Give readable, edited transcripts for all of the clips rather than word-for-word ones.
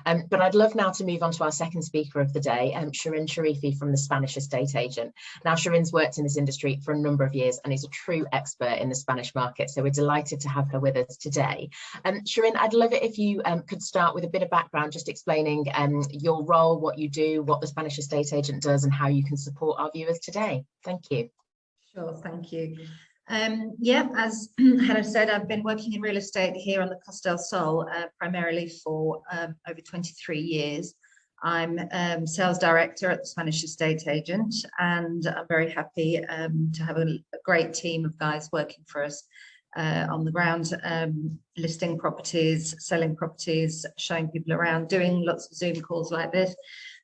But I'd love now to move on to our second speaker of the day, Shirin Sharifi from the Spanish estate agent. Now, Shirin's worked in this industry for a number of years and is a true expert in the Spanish market. So we're delighted to have her with us today. Shirin, I'd love it if you could start with a bit of background, just explaining your role, what you do, what the Spanish estate agent does, and how you can support our viewers today. Thank you. Sure, thank you. Yeah, as Hannah said, I've been working in real estate here on the Costa del Sol primarily for over 23 years. I'm sales director at the Spanish estate agent, and I'm very happy to have a great team of guys working for us on the ground, listing properties, selling properties, showing people around, doing lots of Zoom calls like this.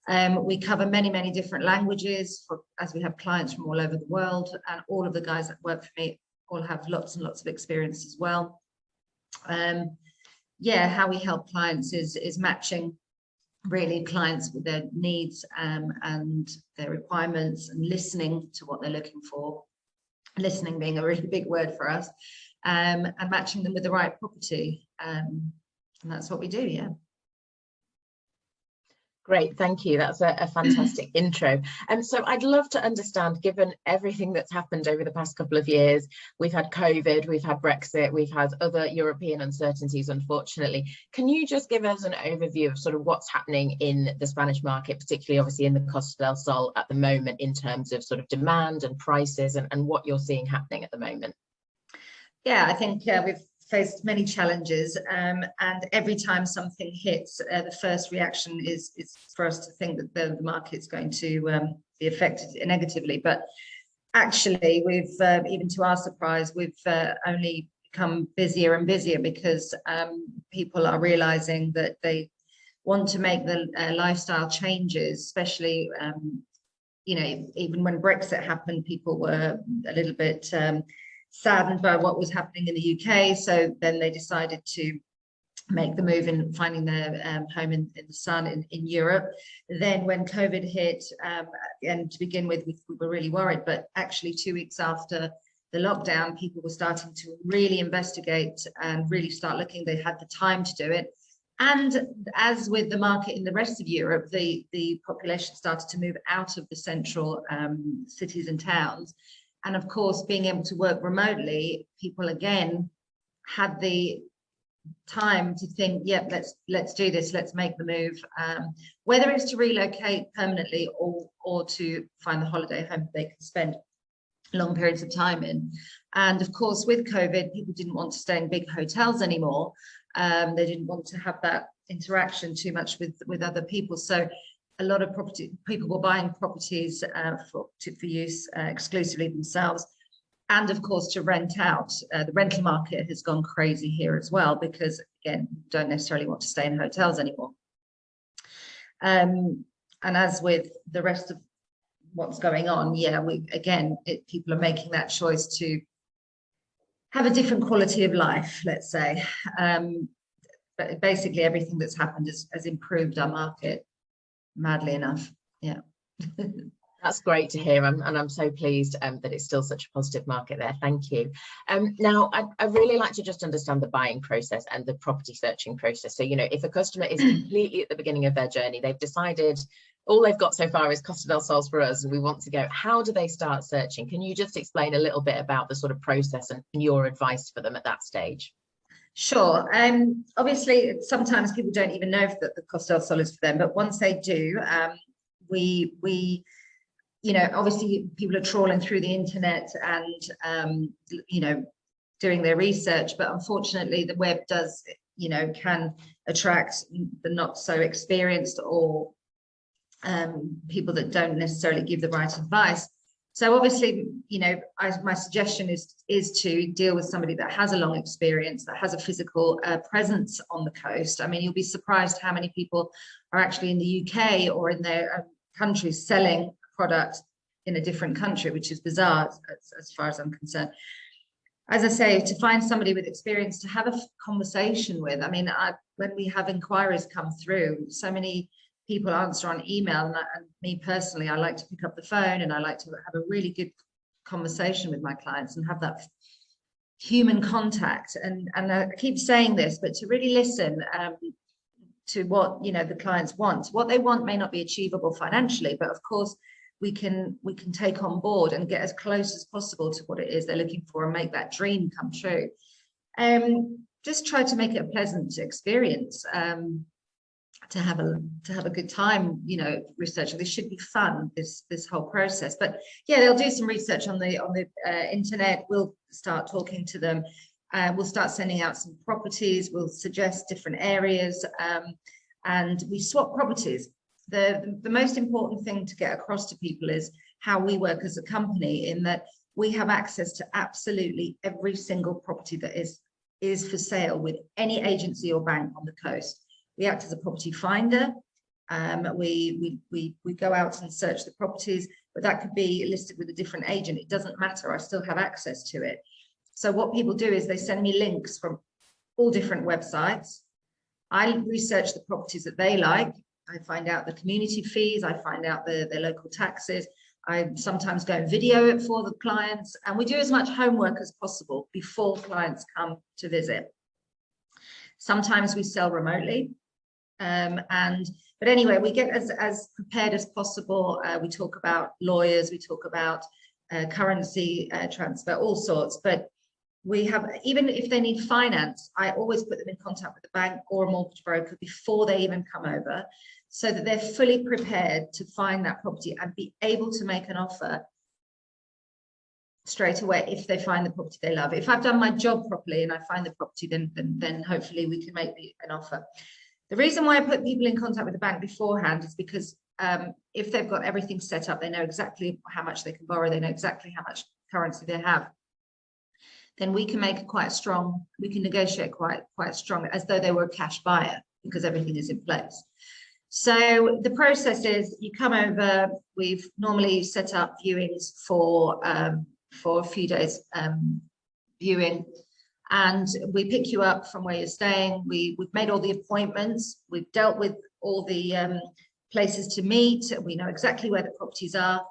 We cover many different languages as we have clients from all over the world, and all of the guys that work for me all have lots and lots of experience as well. Yeah, how we help clients is matching really clients with their needs and their requirements, and listening to what they're looking for. Listening being a really big word for us, and matching them with the right property. And that's what we do, yeah. Great, thank you. That's a fantastic intro. And so I'd love to understand, given everything that's happened over the past couple of years, we've had COVID, we've had Brexit, we've had other European uncertainties, unfortunately. Can you just give us an overview of sort of what's happening in the Spanish market, particularly obviously in the Costa del Sol at the moment, in terms of sort of demand and prices, and what you're seeing happening at the moment? Yeah, I think we've faced many challenges, and every time something hits, the first reaction is for us to think that the market's going to be affected negatively. But actually, we've even to our surprise, we've only become busier and busier, because people are realizing that they want to make the lifestyle changes, especially you know, even when Brexit happened, people were a little bit saddened by what was happening in the UK. So then they decided to make the move in finding their home in the sun in Europe. Then when COVID hit, and to begin with, we were really worried, but actually 2 weeks after the lockdown, people were starting to really investigate and really start looking. They had the time to do it. And as with the market in the rest of Europe, the population started to move out of the central cities and towns. And of course, being able to work remotely, people again had the time to think, yep, let's do this, let's make the move, whether it's to relocate permanently or to find the holiday home they can spend long periods of time in. And of course, with COVID, people didn't want to stay in big hotels anymore. They didn't want to have that interaction too much with other people. So a lot of people were buying properties for use exclusively themselves, and of course to rent out. The rental market has gone crazy here as well, because again, don't necessarily want to stay in hotels anymore. And as with the rest of what's going on, yeah, people are making that choice to have a different quality of life, let's say. But basically everything that's happened has improved our market, madly enough. Yeah. That's great to hear, and I'm so pleased that it's still such a positive market there. Thank you. Now, I'd really like to just understand the buying process and the property searching process. So, you know, if a customer is completely at the beginning of their journey, they've decided all they've got so far is Costa del Sol's for us, and we want to go, how do they start searching? Can you just explain a little bit about the sort of process and your advice for them at that stage? Sure. Obviously, sometimes people don't even know that the Costa del Sol is for them, but once they do, we you know, obviously people are trawling through the internet and you know, doing their research, but unfortunately the web does, you know, can attract the not so experienced, or people that don't necessarily give the right advice. So obviously, you know, my suggestion is to deal with somebody that has a long experience, that has a physical presence on the coast. I mean, you'll be surprised how many people are actually in the UK or in their countries selling product in a different country, which is bizarre as far as I'm concerned. As I say, to find somebody with experience to have a conversation with. I mean, when we have inquiries come through, so many people answer on email, and me personally, I like to pick up the phone and I like to have a really good conversation with my clients and have that human contact. And I keep saying this, but to really listen, what, you know, the clients want. What they want may not be achievable financially, but of course we can take on board and get as close as possible to what it is they're looking for and make that dream come true. Just try to make it a pleasant experience, to have a good time, you know, researching. This should be fun, this whole process. But yeah, they'll do some research on the internet. We'll start talking to them. We'll start sending out some properties. We'll suggest different areas, and we swap properties. The most important thing to get across to people is how we work as a company, in that we have access to absolutely every single property that is for sale with any agency or bank on the coast. We act as a property finder. We go out and search the properties, but that could be listed with a different agent. It doesn't matter. I still have access to it. So what people do is they send me links from all different websites. I research the properties that they like. I find out the community fees. I find out their local taxes. I sometimes go and video it for the clients, and we do as much homework as possible before clients come to visit. Sometimes we sell remotely. But anyway, we get as prepared as possible. We talk about lawyers, we talk about currency transfer, all sorts. But we have, even if they need finance, I always put them in contact with the bank or a mortgage broker before they even come over, so that they're fully prepared to find that property and be able to make an offer straight away if they find the property they love. If I've done my job properly and I find the property, then hopefully we can make an offer. The reason why I put people in contact with the bank beforehand is because if they've got everything set up, they know exactly how much they can borrow, they know exactly how much currency they have, then we can make it quite strong. We can negotiate quite strong, as though they were a cash buyer, because everything is in place. So the process is, you come over. We've normally set up viewings for a few days viewing. And we pick you up from where you're staying. We've made all the appointments. We've dealt with all the places to meet. We know exactly where the properties are.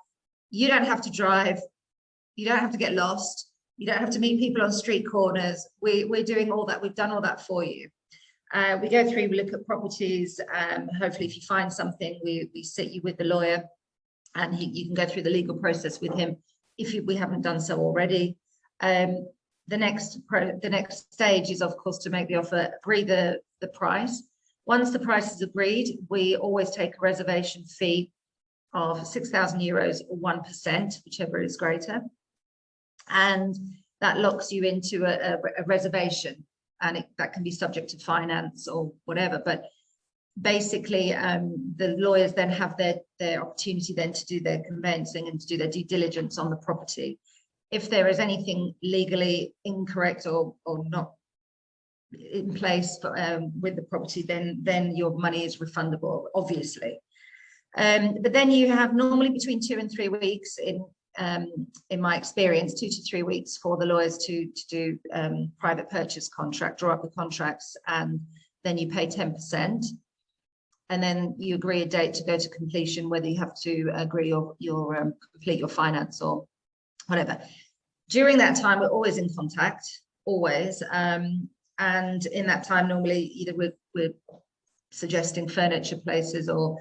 You don't have to drive. You don't have to get lost. You don't have to meet people on street corners. We're doing all that. We've done all that for you. We go through, we look at properties. Hopefully, if you find something, we sit you with the lawyer, and you can go through the legal process with him if we haven't done so already. The next stage is, of course, to make the offer, agree the price. Once the price is agreed, we always take a reservation fee of 6,000 euros or 1%, whichever is greater. And that locks you into a reservation, and that can be subject to finance or whatever. But basically, the lawyers then have their opportunity then to do their conveyancing and to do their due diligence on the property. If there is anything legally incorrect or not in place with the property, then your money is refundable, obviously. But then you have normally between 2 and 3 weeks, in my experience, 2 to 3 weeks for the lawyers to do private purchase contract, draw up the contracts, and then you pay 10%. And then you agree a date to go to completion, whether you have to agree your complete your finance or whatever. During that time, we're always in contact, always. And in that time, normally either we're suggesting furniture places, or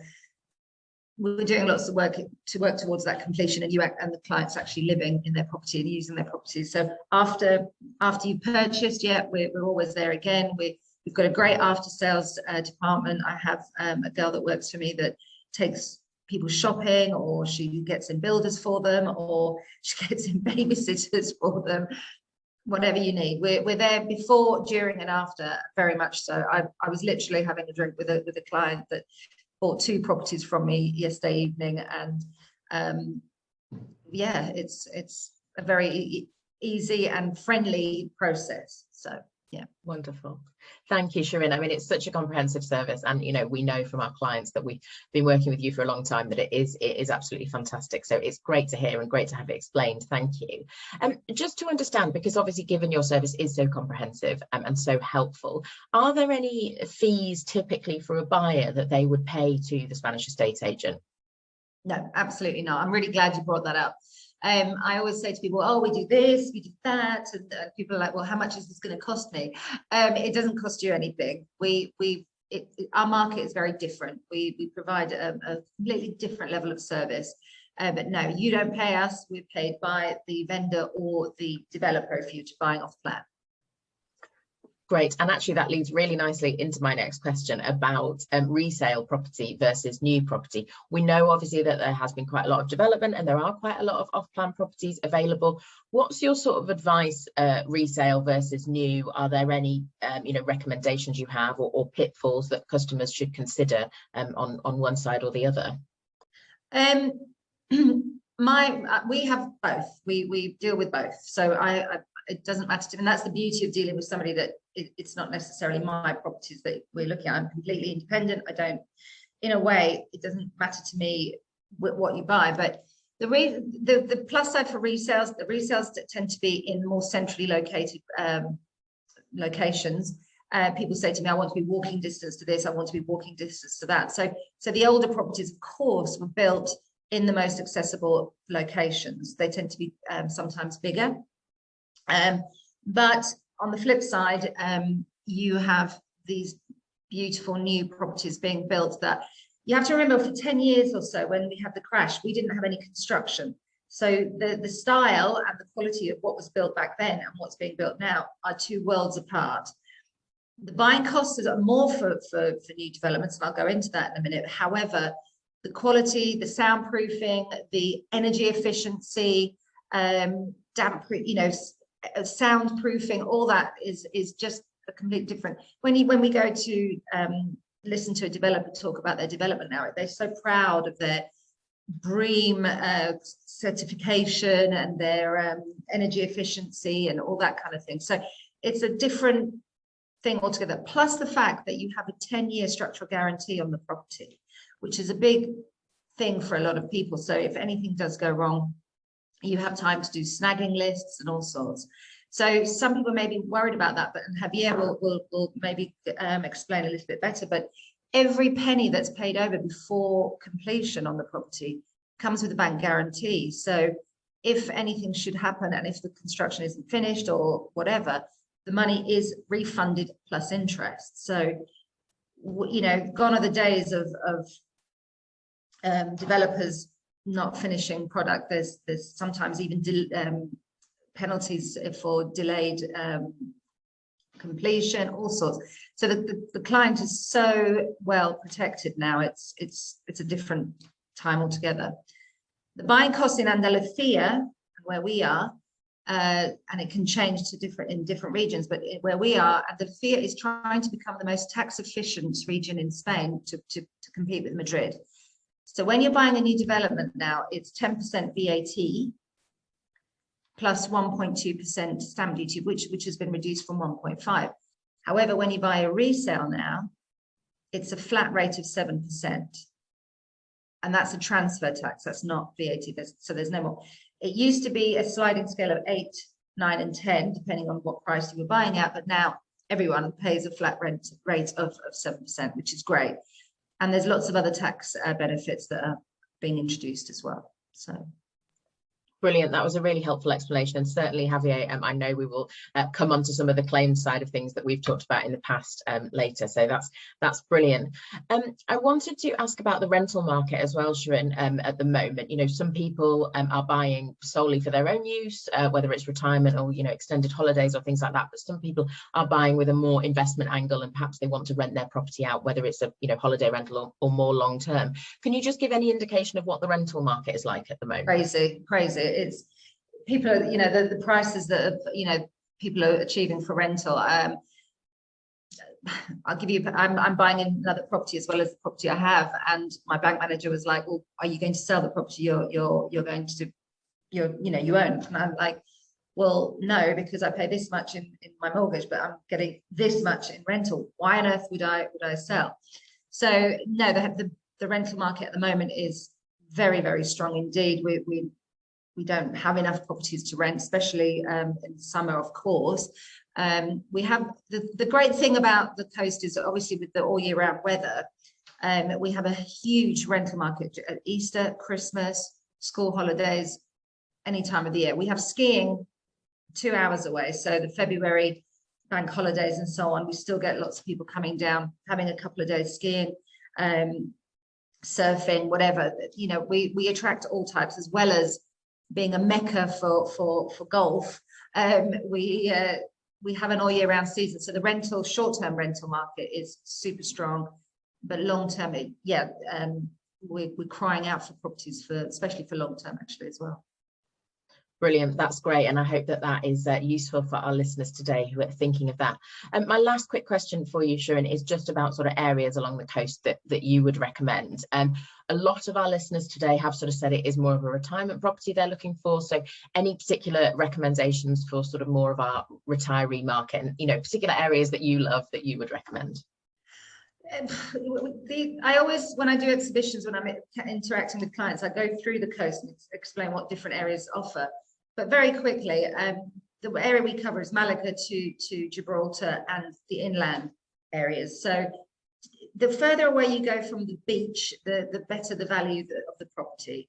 we're doing lots of work to work towards that completion, and the client's actually living in their property and using their property. So after you purchased, yeah, we're always there again. We've got a great after sales department. I have a girl that works for me that takes people shopping, or she gets in builders for them, or she gets in babysitters for them, whatever you need. We're there before, during, and after, very much so. I was literally having a drink with a client that bought 2 properties from me yesterday evening, and yeah, it's a very easy and friendly process. So yeah. Wonderful. Thank you, Shirin. I mean, it's such a comprehensive service, and we know from our clients that we've been working with you for a long time that it is absolutely fantastic. So it's great to hear and great to have it explained. Thank you. Just to understand, because obviously given your service is so comprehensive and so helpful, are there any fees typically for a buyer that they would pay to the Spanish estate agent? No, absolutely not. I'm really glad you brought that up. I always say to people, oh, we do this, we do that, and people are like, well, how much is this going to cost me? It doesn't cost you anything. We our market is very different. We provide a completely different level of service. But no, you don't pay us. We're paid by the vendor or the developer if you're buying off plan. Great. And actually that leads really nicely into my next question about resale property versus new property. We know obviously that there has been quite a lot of development and there are quite a lot of off-plan properties available. What's your sort of advice, resale versus new? Are there any recommendations you have or pitfalls that customers should consider on one side or the other? We have both. We deal with both. So it doesn't matter to me. And that's the beauty of dealing with somebody that it's not necessarily my properties that we're looking at. I'm completely independent. I don't, in a way, it doesn't matter to me what you buy. But the plus side for resales, the resales that tend to be in more centrally located locations. People say to me, I want to be walking distance to this, I want to be walking distance to that. So the older properties, of course, were built in the most accessible locations. They tend to be sometimes bigger. But on the flip side, you have these beautiful new properties being built that you have to remember for 10 years or so when we had the crash, we didn't have any construction. So the style and the quality of what was built back then and what's being built now are two worlds apart. The buying costs are more for new developments, and I'll go into that in a minute. However, the quality, the soundproofing, the energy efficiency, soundproofing, all that is just a completely different. When we go to listen to a developer talk about their development now, they're so proud of their BREEAM certification and their energy efficiency and all that kind of thing. So it's a different thing altogether. Plus the fact that you have a 10-year structural guarantee on the property, which is a big thing for a lot of people. So if anything does go wrong, you have time to do snagging lists and all sorts. So some people may be worried about that, but Javier will maybe explain a little bit better. But every penny that's paid over before completion on the property comes with a bank guarantee. So if anything should happen and if the construction isn't finished or whatever, the money is refunded plus interest. So, gone are the days of developers not finishing product. There's sometimes even penalties for delayed completion, all sorts. So the client is so well protected now. It's a different time altogether. The buying costs in Andalusia, where we are, and it can change in different regions, but where we are, Andalusia is trying to become the most tax efficient region in Spain to compete with Madrid. So when you're buying a new development now, it's 10% VAT plus 1.2% stamp duty, which has been reduced from 1.5. However, when you buy a resale now, it's a flat rate of 7%. And that's a transfer tax, that's not VAT, so there's no more. It used to be a sliding scale of 8, 9, and 10, depending on what price you were buying at, but now everyone pays a flat rate of 7%, which is great. And there's lots of other tax benefits that are being introduced as well. So. Brilliant. That was a really helpful explanation, and certainly, Javier, I know we will come on to some of the claims side of things that we've talked about in the past later. So that's brilliant. I wanted to ask about the rental market as well, Shirin. At the moment, some people are buying solely for their own use, whether it's retirement or extended holidays or things like that. But some people are buying with a more investment angle, and perhaps they want to rent their property out, whether it's a holiday rental or more long term. Can you just give any indication of what the rental market is like at the moment? Crazy. It's people are, the prices that people are achieving for rental. I'll give you, I'm buying another property as well as the property I have, and my bank manager was like, well, are you going to sell the property you own? And I'm like, well, no, because I pay this much in my mortgage, but I'm getting this much in rental. Why on earth would I sell? So no, the rental market at the moment is very, very strong indeed. We don't have enough properties to rent, especially in summer, of course. We have the great thing about the coast is that obviously with the all year round weather, we have a huge rental market at Easter, Christmas, school holidays, any time of the year. We have skiing 2 hours away. So the February bank holidays and so on, we still get lots of people coming down, having a couple of days skiing, surfing, whatever. You know, we attract all types, as well as being a mecca for golf. We have an all year round season, so the short-term rental market is super strong, but long-term, we're crying out for properties, especially for long-term actually as well. Brilliant, that's great, and I hope that is useful for our listeners today who are thinking of that. My last quick question for you, Shirin, is just about sort of areas along the coast that you would recommend. A lot of our listeners today have sort of said it is more of a retirement property they're looking for, so any particular recommendations for sort of more of our retiree market, and, you know, particular areas that you love that you would recommend? I always, when I do exhibitions, when I'm interacting with clients, I go through the coast and explain what different areas offer. But very quickly, the area we cover is Malaga to Gibraltar and the inland areas. So the further away you go from the beach, the better the value of the property.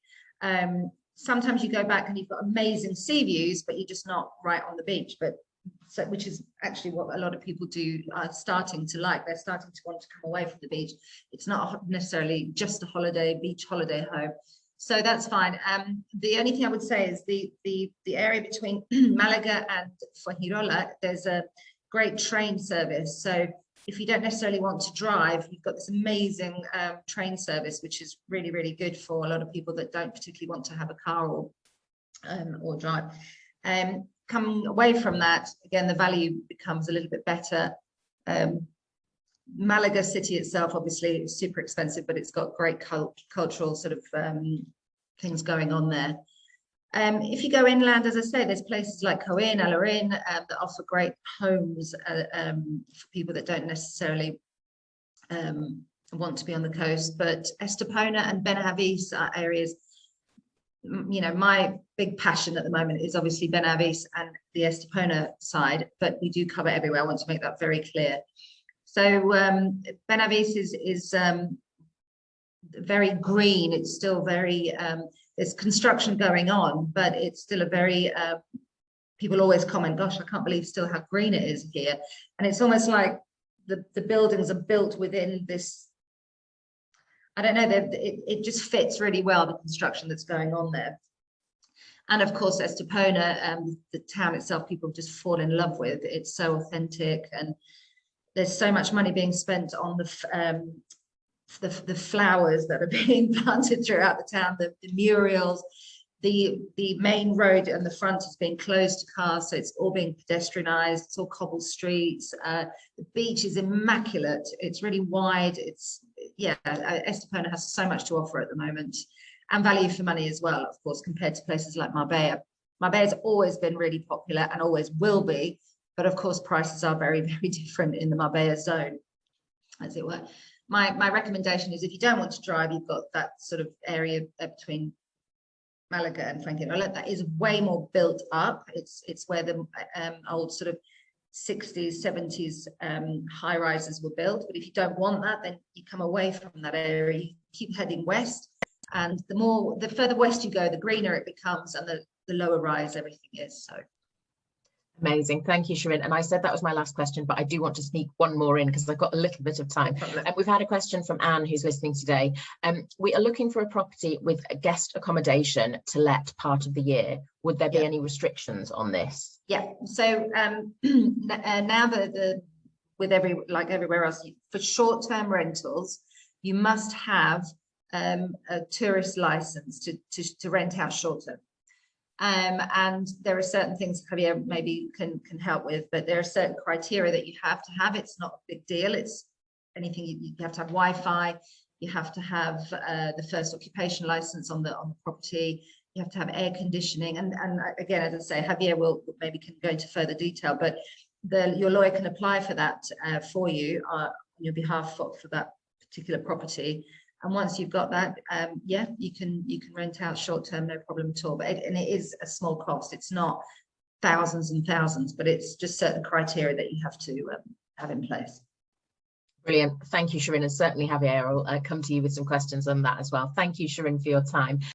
Sometimes you go back and you've got amazing sea views, but you're just not right on the beach. Which is actually what a lot of people are starting to like. They're starting to want to come away from the beach. It's not necessarily just a beach holiday home. So that's fine. The only thing I would say is the area between Malaga and Fuengirola, there's a great train service. So if you don't necessarily want to drive, you've got this amazing train service, which is really, really good for a lot of people that don't particularly want to have a car or drive. Coming away from that, again, the value becomes a little bit better. Malaga city itself, obviously, is super expensive, but it's got great cultural sort of things going on there. If you go inland, as I say, there's places like Coin, Alarin, that offer great homes for people that don't necessarily want to be on the coast. But Estepona and Benavides are areas. You know, my big passion at the moment is obviously Benavides and the Estepona side, but we do cover everywhere. I want to make that very clear. So Benavides is very green. It's still very, there's construction going on, but it's still a very, people always comment, gosh, I can't believe still how green it is here. And it's almost like the buildings are built within this, I don't know, it just fits really well, the construction that's going on there. And of course, Estepona, the town itself, people just fall in love with. It's so authentic, and there's so much money being spent on the flowers that are being planted throughout the town, the murals. The main road and the front is being closed to cars, so it's all being pedestrianized. It's all cobble streets. The beach is immaculate. It's really wide. Estepona has so much to offer at the moment, and value for money as well, of course, compared to places like Marbella. Marbella's always been really popular and always will be, but of course prices are very, very different in the Marbella zone, as it were. My recommendation is, if you don't want to drive, you've got that sort of area between Malaga and Fuengirola that is way more built up. It's where the old sort of 60s, 70s high rises were built. But if you don't want that, then you come away from that area, you keep heading west, and the further west you go, the greener it becomes, and the lower rise everything is. So amazing, thank you, Shirin. And I said that was my last question, but I do want to sneak one more in because I've got a little bit of time. And we've had a question from Anne, who's listening today. We are looking for a property with a guest accommodation to let part of the year. Would there be any restrictions on this? Yeah. So now with everywhere else, for short-term rentals, you must have a tourist license to rent out short-term. And there are certain things Javier maybe can help with, but there are certain criteria that you have to have. It's not a big deal. It's anything. You have to have Wi-Fi. You have to have the first occupation license on the property. You have to have air conditioning. And again, as I say, Javier will maybe can go into further detail, but your lawyer can apply for that for you on your behalf for that particular property. And once you've got that, you can rent out short term, no problem at all. But it is a small cost. It's not thousands and thousands, but it's just certain criteria that you have to have in place. Brilliant. Thank you, Shirin. And certainly, Javier, I'll come to you with some questions on that as well. Thank you, Shirin, for your time.